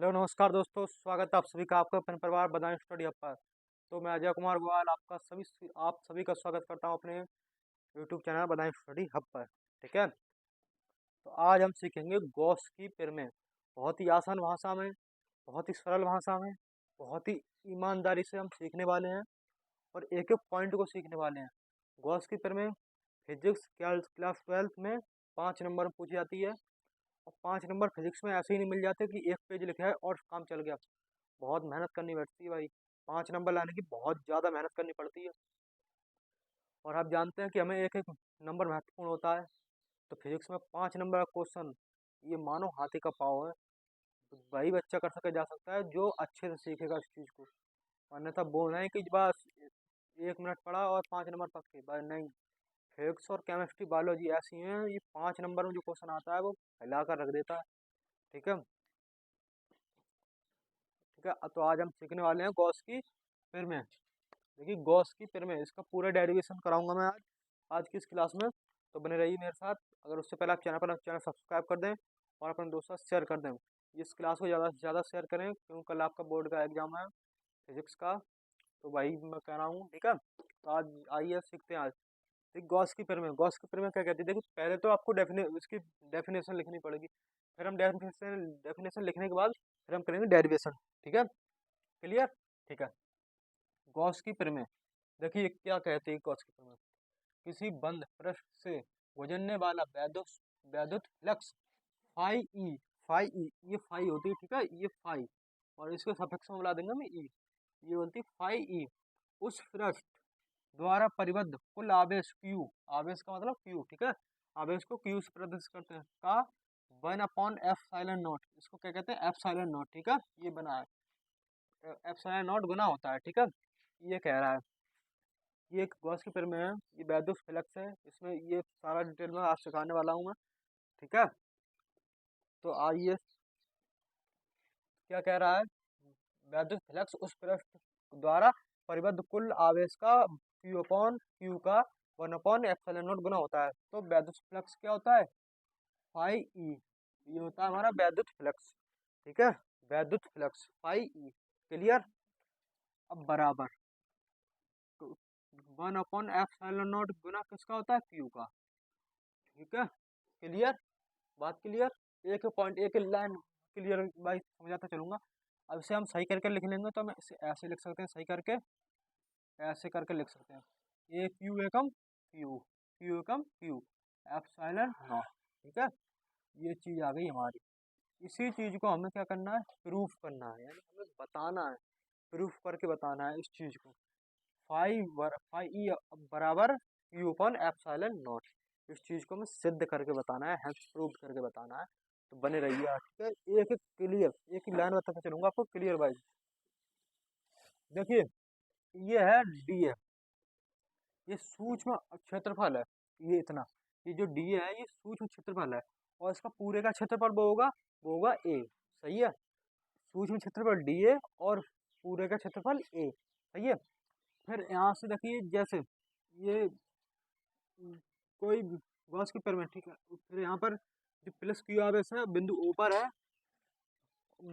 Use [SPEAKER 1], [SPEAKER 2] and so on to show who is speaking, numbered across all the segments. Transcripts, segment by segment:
[SPEAKER 1] Hello नमस्कार दोस्तों, स्वागत है आप सभी का आपका अपने परिवार बदायूं स्टडी हब पर। तो मैं अजय कुमार गोयल आप सभी का स्वागत करता हूं अपने YouTube channel Badaun study hub पर। ठीक है, तो आज हम सीखेंगे गॉस की प्रमेय। बहुत ही आसान भाषा में, बहुत ही सरल भाषा में, बहुत ही ईमानदारी से हम सीखने वाले हैं और एक एक पॉइंट को सीखने वाले हैं। गॉस की प्रमेय फिजिक्स क्लास 12th में 5 नंबर में पूछी जाती है और 5 नंबर फिजिक्स में ऐसे ही नहीं मिल जाते कि एक पेज लिखा है और काम चल गया। बहुत मेहनत करनी पड़ती है भाई, 5 नंबर लाने की बहुत ज़्यादा मेहनत करनी पड़ती है। और आप जानते हैं कि हमें एक एक नंबर महत्वपूर्ण होता है। तो फिजिक्स में 5 नंबर का क्वेश्चन, ये मानो हाथी का पाँव है। तो वही बच्चा कर सके जा सकता है जो अच्छे से सीखेगा इस चीज़ को। अन्यथा बोलना है कि बस 1 मिनट पढ़ा और 5 नंबर पक्के, बस नहीं। फिजिक्स और केमिस्ट्री बायोलॉजी ऐसी हैं, ये 5 नंबर में जो क्वेश्चन आता है वो हिला कर रख देता है। ठीक है, ठीक है। तो आज हम सीखने वाले हैं गॉस की प्रमेय। देखिए, गॉस की प्रमेय, इसका पूरा डेरिवेशन कराऊंगा मैं आज की इस क्लास में। तो बने रहिए मेरे साथ। अगर उससे पहले आप चैनल सब्सक्राइब कर दें और अपने दोस्तों से शेयर कर दें। इस क्लास को ज़्यादा से ज़्यादा शेयर करें क्योंकि कल आपका बोर्ड का एग्जाम है फिजिक्स का। तो वही मैं कह रहा हूँ। ठीक है, तो आज आइए सीखते हैं। आज देखिए, गॉस की प्रमेय क्या कहती है। देखिए, पहले तो आपको इसकी डेफिनेशन लिखनी पड़ेगी। फिर हम डेफिनेशन लिखने के बाद फिर हम करेंगे डेरिवेशन। ठीक है, क्लियर। ठीक है, गॉस की प्रमेय देखिए क्या कहती है। गॉस की प्रमेय, किसी बंद पृष्ठ से गुजरने वाला वैद्युत फ्लक्स फाई ई, ये फाई होती है। ठीक है, ये फाई, और इसको सफिक्स में बुला देंगे हम ई, ये बोलती है फाई ई। उस पृष्ठ द्वारा परिबद्ध कुल आवेश क्यू, आवेश का मतलब क्यू। ठीक है, आवेश को क्यू से प्रदर्शित करते हैं का 1/एप्सिलॉन नॉट, इसको क्या कहते हैं, एप्सिलॉन नॉट। ठीक है, ये बना है, एप्सिलॉन नॉट गुना होता है। ठीक है, ये कह रहा है। ये एक गॉस की प्रमेय है, ये वैद्युत फ्लक्स है। इसमें ये सारा डिटेल में आज सिखाने वाला हूँ मैं। ठीक है, तो आइए क्या कह रहा है। वैद्युत फ्लक्स उस पृष्ठ द्वारा परिबद्ध कुल आवेश का क्यू का 1/एप्सिलॉन नॉट गुना होता है। तो वैद्युत फ्लक्स क्या होता है, फाई ई, ये होता है हमारा वैद्युत फ्लक्स। ठीक है, वैद्युत फ्लक्स फाई ई, क्लियर। अब बराबर, तो 1/एप्सिलॉन नॉट गुना किसका होता है, क्यू का। ठीक है, क्लियर, बात क्लियर। एक पॉइंट एक लाइन क्लियर भाई समझाता चलूंगा। अब इसे हम सही करके लिख लेंगे तो हम इसे ऐसे लिख सकते हैं, सही करके ऐसे करके लिख सकते हैं। ए Q Ekam Q, Q Ekam Q, epsilon not. ठीक है, ये चीज आ गई हमारी। इसी चीज को हमें क्या करना है, प्रूफ करना है, यानी हमें बताना है, प्रूफ करके बताना है इस चीज को। फाई ई बराबर क्यू अपॉन एप्सिलॉन नॉट, इस चीज को हमें सिद्ध करके बताना है, हेंस प्रूव करके बताना है। तो बने रहिए आप। ठीक है, एक एक क्लियर, एक ही लाइन बताता चलूंगा आपको क्लियर वाइज। देखिए, ये है डी है, ये सूक्ष्म क्षेत्रफल है। ये इतना, ये जो डी है ये सूक्ष्म क्षेत्रफल है और इसका पूरे का क्षेत्रफल वो होगा ए। सही है, सूक्ष्म क्षेत्रफल डी ए और पूरे का क्षेत्रफल ए। सही है। फिर यहाँ से देखिए, जैसे ये कोई गॉस की प्रमेय। ठीक है, फिर यहाँ पर जो प्लस क्यू आवेश है बिंदु ओ पर है,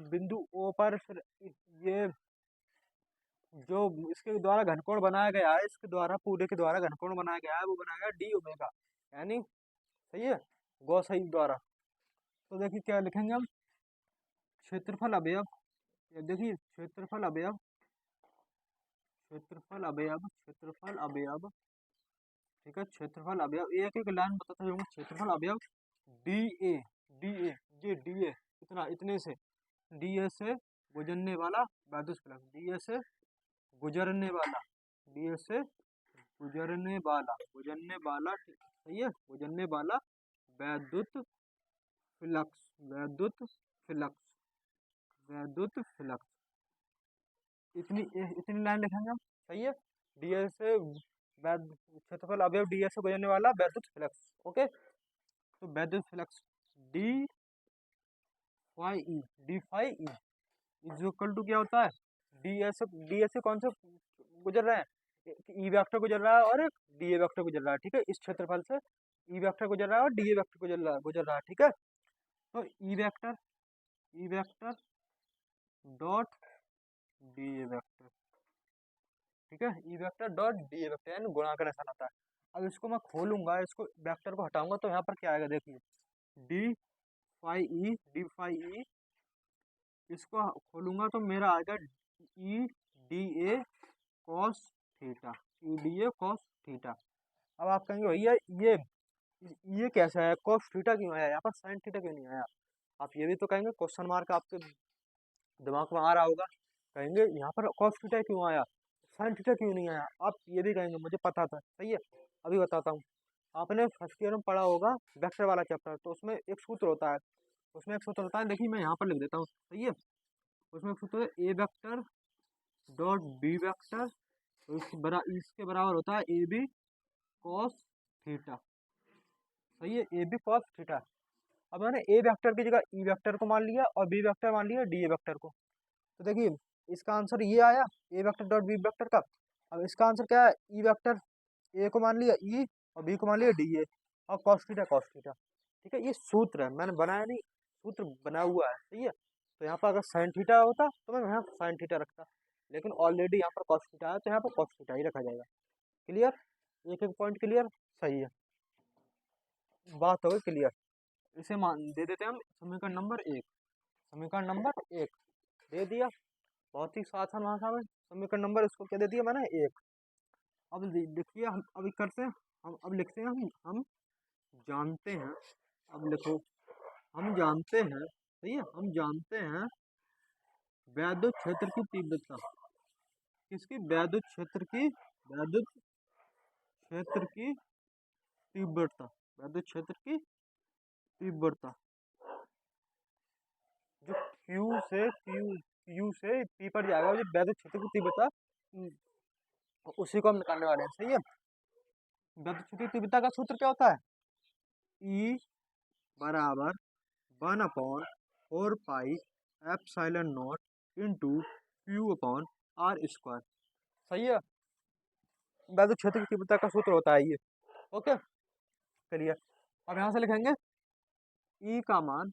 [SPEAKER 1] बिंदु ओ पर। फिर ये जो इसके द्वारा घनकोण बनाया गया है, इसके द्वारा पूरे के द्वारा घनकोण बनाया गया है, वो बनाया डी ओमेगा, यानी सही है, गॉस द्वारा। तो देखिए क्या लिखेंगे हम, क्षेत्रफल अवयव, ये देखिए क्षेत्रफल अवयव। ठीक है, क्षेत्रफल अवयव, एक एक लाइन बताते जाऊंगा। क्षेत्रफल अवयव डी ए, डी ए, ये डी ए इतना, इतने से डी ए से गुजरने वाला वैद्युत फ्लक्स, डी ए से गुजरने वाला, डी ए से गुजरने वाला। ठीक, सही है, गुजरने वाला वैद्युत फ्लक्स, वैद्युत फ्लक्स, इतनी लाइन लिखेंगे हम। सही है, डी ए से क्षेत्रफल अवयव डी ए से गुजरने वाला वैद्युत फ्लक्स। ओके, तो वैद्युत flux D phi E, is equal to क्या होता है, डी एस से कौन से गुजर रहे हैं, एक ई वेक्टर गुजर रहा है और एक डी ए वेक्टर गुजर रहा है। ठीक है, इस क्षेत्रफल से ई वेक्टर गुजर रहा है और डी ए वेक्टर गुजर रहा है। ठीक है, तो E vector dot D A vector, ठीक है, E vector dot D A vector, यानी गुणा का निशान आता है। अब इसको मैं खोलूंगा, इसको वेक्टर को हटाऊंगा तो यहाँ पर क्या आएगा, देखिए डी फाई ई, इसको खोलूंगा तो मेरा आएगा E D A cos theta, E D A cos theta. अब आप कहेंगे भैया ये कैसा है, कॉस थीटा क्यों आया यहाँ पर, साइन थीटा क्यों नहीं आया। आप ये भी तो कहेंगे, क्वेश्चन मार्क आपके दिमाग में आ रहा होगा, कहेंगे यहाँ पर कॉस थीटा क्यों आया, साइन थीटा क्यों नहीं आया। आप ये भी कहेंगे मुझे पता था, सही है, अभी बताता हूँ। आपने फर्स्ट ईयर में पढ़ा होगा वेक्टर वाला चैप्टर, तो उसमें एक सूत्र होता है, देखिए मैं यहाँ पर लिख देता हूँ, सही है। उसमें एक सूत्र है ए वेक्टर डॉट बी वेक्टर, तो इसके बराबर होता है ए बी कॉस थीटा, सही है, ए बी कॉस थीटा। अब मैंने ए वेक्टर की जगह ई वेक्टर को मान लिया और बी वेक्टर मान लिया डी ए वेक्टर को, तो देखिए इसका आंसर ये आया ए वेक्टर डॉट बी वेक्टर का। अब इसका आंसर क्या है, ई वेक्टर ए को मान लिया ई और बी को मान लिया डी ए और कॉस थीटा, ठीक है। ये सूत्र है, मैंने बनाया नहीं, सूत्र बना हुआ है, सही है। तो यहाँ पर अगर साइन थीटा होता तो मैं यहाँ साइन थीटा रखता, लेकिन ऑलरेडी यहाँ पर कॉस थीटा है तो यहाँ पर कॉस थीटा ही रखा जाएगा। क्लियर, एक एक पॉइंट क्लियर, सही है, बात हो गई क्लियर। इसे मान दे देते हैं हम समीकरण नंबर 1, समीकरण नंबर 1 दे दिया, बहुत ही आसान भाषा में समीकरण नंबर इसको क्या दे दिया मैंने 1। अब देखिए हम अभी करते हैं, हम अब लिखते हैं, हम जानते हैं, अब लिखो हम जानते हैं, सही है, हम जानते हैं वैद्युत क्षेत्र की तीव्रता, किसकी, वैद्युत क्षेत्र की, वैद्युत क्षेत्र की तीव्रता, वैद्युत क्षेत्र की तीव्रता, जो क्यू से पी पर जाएगा, जो वैद्युत क्षेत्र की तीव्रता, उसी को हम निकालने वाले हैं, सही है। वैद्युत क्षेत्र की तीव्रता का सूत्र क्या होता है, ई बराबर 1/4 pi epsilon naught into Q upon R square, सही है। वैद्युत क्षेत्र की तीव्रता का सूत्र होता है ये, ओके क्लियर। अब यहाँ से लिखेंगे ई का मान,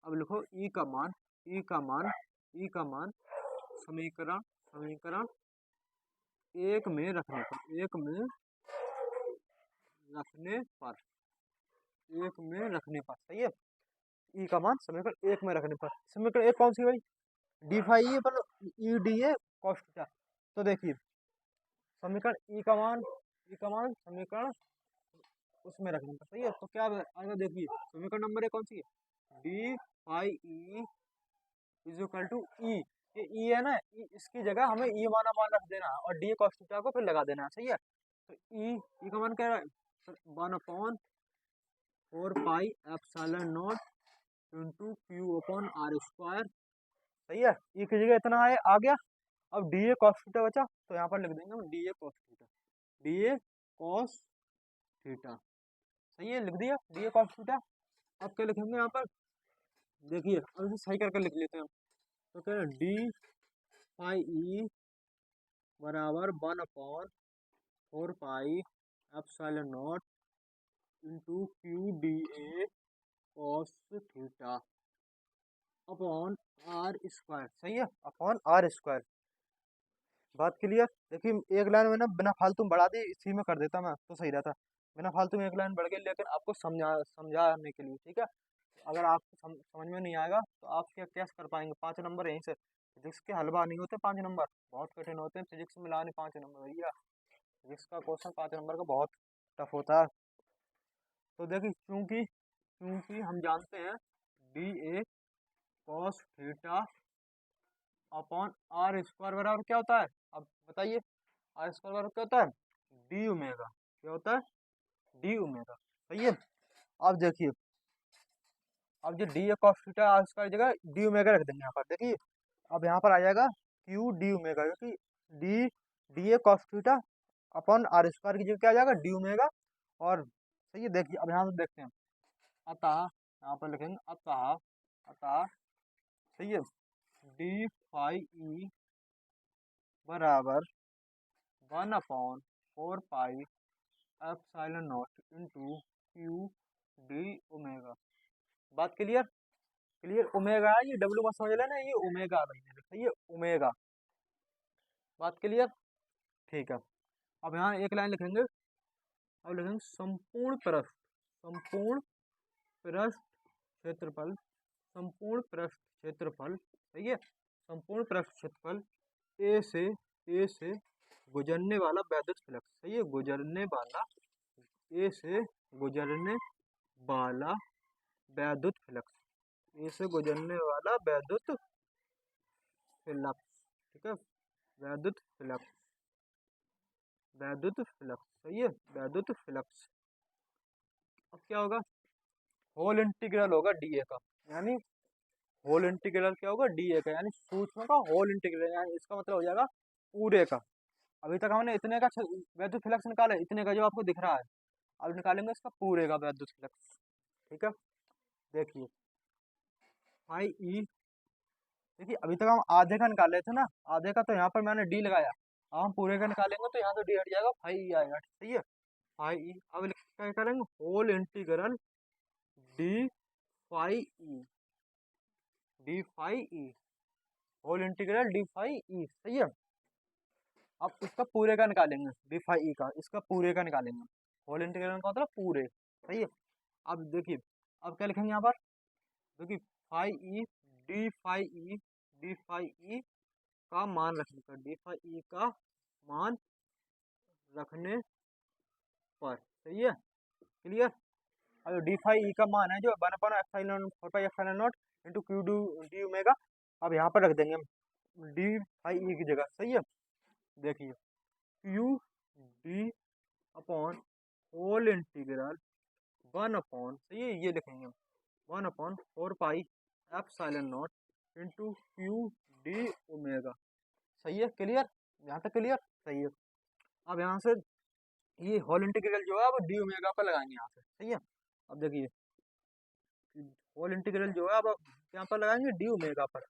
[SPEAKER 1] अब लिखो ई का मान, ई का मान, ई का मान समीकरण समीकरण एक में रखने पर, एक में रखने पर, एक में रखने पर, सही है। ई का मान समीकरण एक में रखने पर, समीकरण एक कौन सी भाई, डी फाई पर E D A cos theta. तो देखिए समीकरण ई का मान समीकरण उसमें रखने पर, सही है। तो क्या आएगा, देखिए समीकरण नंबर एक कौन सी है, D phi E is equal to E, ये ई है ना, इसकी जगह हमें ई माना मान रख देना है और डी कॉस थीटा को फिर लगा देना है, सही है। तो ई का मान क्या है, 1/4 pi epsilon naught into Q upon R square, सही है। ई की जगह इतना है आ गया, अब डी ए कॉस थीटा बचा, तो यहाँ पर लिख देंगे हम D A cos theta, D A cos theta, सही है, लिख दिया डी ए कॉस थीटा। अब क्या लिखेंगे यहाँ पर, देखिए अब इसे सही करके लिख लेते हैं, तो क्या डी फाई ई बराबर 1/4 pi epsilon naught into Q D A cos theta upon R square, सही है, अपॉन आर स्क्वायर। बात क्लियर। देखिए एक लाइन में ना बिना फालतू में बढ़ा दी, इसी में कर देता मैं तो सही रहता, बिना फालतू में एक लाइन बढ़ गई, लेकिन आपको समझाने के लिए, ठीक है। अगर आपको समझ में नहीं आएगा तो आप क्या कैसे कर पाएंगे, 5 नंबर यहीं से, फिजिक्स के हलवा नहीं होते 5 नंबर, बहुत कठिन होते हैं, फिजिक्स में लाने 5 नंबर भैया, फिजिक्स का क्वेश्चन 5 नंबर का बहुत टफ होता है। तो देखिए क्योंकि क्योंकि हम जानते हैं D A cos theta upon R square बराबर क्या होता है, अब बताइए, आर स्क्वायर बराबर क्या होता है, डी ओमेगा, क्या होता है, डी ओमेगा, सही है। अब देखिए, अब जो D A cos theta R square जगह डी ओमेगा रख देंगे यहाँ पर, देखिए अब यहाँ पर आ जाएगा क्यू डी ओमेगा, क्योंकि D D A cos theta upon R square की जगह क्या आ जाएगा, डी ओमेगा। और सही है, देखिए अब यहाँ से देखते हैं, अतः यहाँ पर लिखेंगे अतः, अतः सही है, डी फाई ई बराबर 1/4 pi epsilon naught into Q D omega. बात क्लियर। क्लियर, ओमेगा है, ये डब्ल्यू मत समझ लेना, ये ओमेगा भाई ने लिखा, ये ओमेगा। बात क्लियर, ठीक है। अब यहाँ एक लाइन लिखेंगे, अब लिखेंगे संपूर्ण पृष्ठ, संपूर्ण पृष्ठ क्षेत्रफल, संपूर्ण पृष्ठ क्षेत्रफल, सही है, संपूर्ण पृष्ठ क्षेत्रफल ए से गुजरने वाला वैद्युत फ्लक्स, सही है, गुजरने वाला, ए से गुजरने वाला वैद्युत फ्लक्स, ए से गुजरने वाला वैद्युत फ्लक्स, ठीक है, वैद्युत फ्लक्स, वैद्युत फ्लक्स, सही है, वैद्युत फ्लक्स। अब क्या होगा, होल इंटीग्रल होगा डीए का, यानी होल इंटीग्रल क्या होगा, डीए का, यानी सूक्ष्म का होल इंटीग्रल, यानी इसका मतलब हो जाएगा पूरे का। अभी तक हमने इतने का वैद्युत फ्लक्स निकाला, इतने का जो आपको दिख रहा है, अब निकालेंगे इसका पूरे का वैद्युत फ्लक्स, ठीक है। देखिए फाई ई, देखिए अभी तक हम आधे का निकाल रहे थे ना, आधे का तो यहाँ पर मैंने डी लगाया, अब हम पूरे का निकालेंगे तो यहाँ तो डी हट जाएगा, फाई ई आएगा, सही है, फाई ई। अब क्या करेंगे, whole integral D phi E, D phi E, whole integral D phi E, सही है। अब इसका पूरे का निकालेंगे, डी फाई ई का, इसका पूरे का निकालेंगे, होल इंटीग्रल का मतलब पूरे, सही है। अब देखिए, अब क्या लिखेंगे यहाँ पर, देखिए phi E, D phi E, D phi E का मान रखने पर, डी फाई ई का मान रखने पर, सही है, क्लियर। अब डी फाई ई का मान है जो 1/4 pi into Q D omega, अब यहाँ पर रख देंगे हम डी फाई ई की जगह, सही है। देखिए Q D upon whole integral 1 upon, सही है, ये लिखेंगे हम 1/4 pi epsilon naught into Q D omega, सही है, क्लियर, यहाँ तक क्लियर, सही है। अब यहाँ से ये होल इंटीग्रल जो है अब डी ओमेगा पर लगाएंगे यहाँ से, सही है। अब देखिए होल इंटीग्रल जो है अब यहाँ पर लगाएंगे डी ओमेगा पर,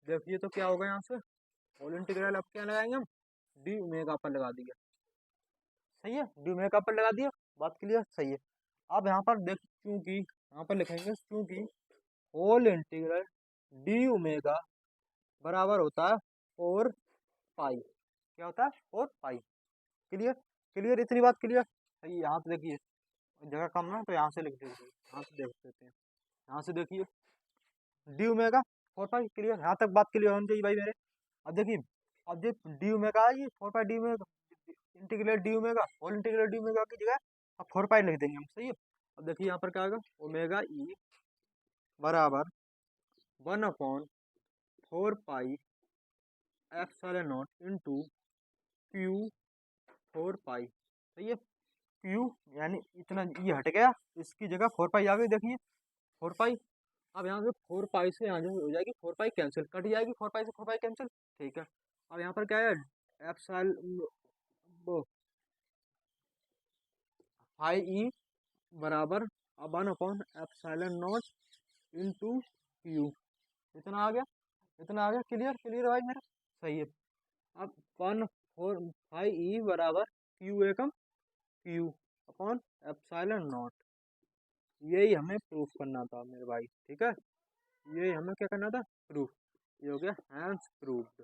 [SPEAKER 1] देखिए तो क्या होगा, यहाँ से होल इंटीग्रल अब क्या लगाएंगे हम, डी ओमेगा पर लगा दिया, सही है, डी ओमेगा पर लगा दिया, बात क्लियर, सही है। अब यहाँ पर देख, क्योंकि यहाँ पर लिखेंगे क्योंकि होल इंटीग्रल डी ओमेगा बराबर होता है 4 पाई, क्या होता है 4 पाई, क्लियर, क्लियर, इतनी बात क्लियर, सही। यहाँ पे देखिए जगह कम ना, तो यहाँ से लिख दीजिए, यहाँ से देख लेते हैं, यहाँ से देखिए डी ओमेगा 4 पाई, क्लियर, यहाँ तक बात क्लियर होनी चाहिए भाई मेरे। अब देखिए, अब जो डी ओमेगा है, ये 4 pi D omega, integral D omega, whole integral D omega की जगह अब 4 पाई लिख देंगे हम, सही है। अब देखिए यहाँ पर क्या आएगा, ओमेगा ई बराबर 1/4 pi epsilon naught into Q 4 पाई, सही है, क्यू यानी इतना ये हट गया, इसकी जगह 4 पाई आ गई, देखिए 4 पाई। अब यहाँ से 4 पाई से यहाँ जो हो जाएगी 4 पाई कैंसिल, कट जाएगी, 4 पाई से 4 पाई कैंसिल, ठीक है। अब यहाँ पर क्या है, एप्सिलॉन फाई ई बराबर 1/एप्सिलॉन नॉट इंटू क्यू, इतना आ गया, इतना आ गया, क्लियर, क्लियर भाई मेरा, सही है। अब 1/4 फाई ई बराबर Q Ekam Q upon epsilon not, यही हमें प्रूफ करना था मेरे भाई, ठीक है, यही हमें क्या करना था, प्रूफ, ये हो गया हैंस प्रूव्ड,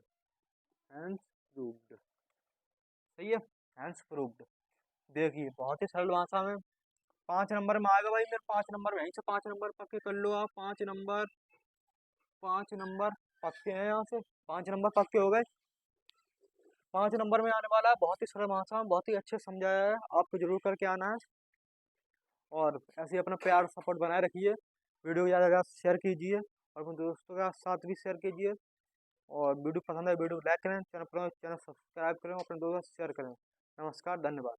[SPEAKER 1] हैंस प्रूव्ड, सही है, हैंस प्रूव्ड। देखिए बहुत ही सरल भाषा में 5 नंबर में आएगा भाई मेरे, 5 नंबर में, यहीं से 5 नंबर पक्के कर लो आप, 5 नंबर, 5 नंबर पक्के हैं, यहाँ से 5 नंबर पक्के हो गए, 5 नंबर में आने वाला है, बहुत ही सरल भाषा में बहुत ही अच्छे समझाया है, आपको जरूर करके आना है। और ऐसे ही अपना प्यार सपोर्ट बनाए रखिए, वीडियो ज़्यादा से ज़्यादा शेयर कीजिए और अपने दोस्तों के साथ भी शेयर कीजिए, और वीडियो पसंद है वीडियो को लाइक करें, चैनल सब्सक्राइब करें, अपने दोस्तों से शेयर करें। नमस्कार, धन्यवाद।